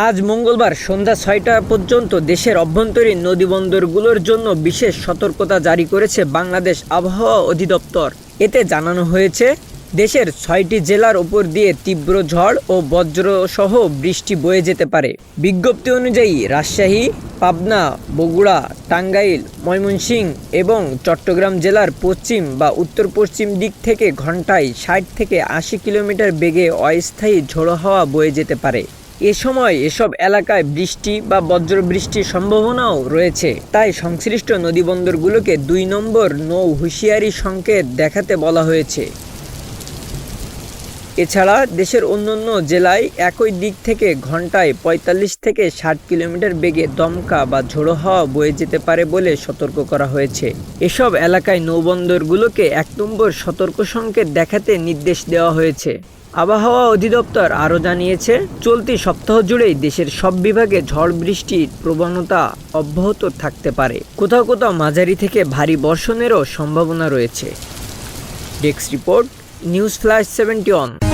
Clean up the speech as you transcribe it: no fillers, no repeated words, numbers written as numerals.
আজ মঙ্গলবার সন্ধ্যা ৬টা পর্যন্ত দেশের অভ্যন্তরীণ নদীবন্দরগুলোর জন্য বিশেষ সতর্কতা জারি করেছে বাংলাদেশ আবহাওয়া অধিদপ্তর। এতে জানানো হয়েছে, দেশের ৬টি জেলার উপর দিয়ে তীব্র ঝড় ও বজ্রসহ বৃষ্টি বয়ে যেতে পারে। বিজ্ঞপ্তি অনুযায়ী রাজশাহী, পাবনা, বগুড়া, টাঙ্গাইল, ময়মনসিংহ এবং চট্টগ্রাম জেলার পশ্চিম বা উত্তর পশ্চিম দিক থেকে ঘন্টায় ৬০ থেকে ৮০ কিলোমিটার বেগে অস্থায়ী ঝোড়ো হাওয়া বয়ে যেতে পারে। এ সময় এসব এলাকায় বৃষ্টি বা বজ্রবৃষ্টির সম্ভাবনাও রয়েছে। তাই সংশ্লিষ্ট নদীবন্দরগুলোকে ২ নম্বর নৌ হুঁশিয়ারি সংকেত দেখাতে বলা হয়েছে। এছাড়া দেশের অন্যান্য জেলায় একই দিক থেকে ঘন্টায় ৪৫ থেকে ৬০ কিলোমিটার বেগে দমকা বা ঝোড়ো হাওয়া বয়ে যেতে পারে বলে সতর্ক করা হয়েছে। এসব এলাকায় নৌবন্দরগুলোকে ১ নম্বর সতর্ক সংকেত দেখাতে নির্দেশ দেওয়া হয়েছে। আবহাওয়া অধিদপ্তর আরও জানিয়েছে, চলতি সপ্তাহ জুড়েই দেশের সব বিভাগে ঝড় বৃষ্টির প্রবণতা অব্যাহত থাকতে পারে। কোথাও কোথাও মাঝারি থেকে ভারী বর্ষণেরও সম্ভাবনা রয়েছে। Desk report, news flash ৭১।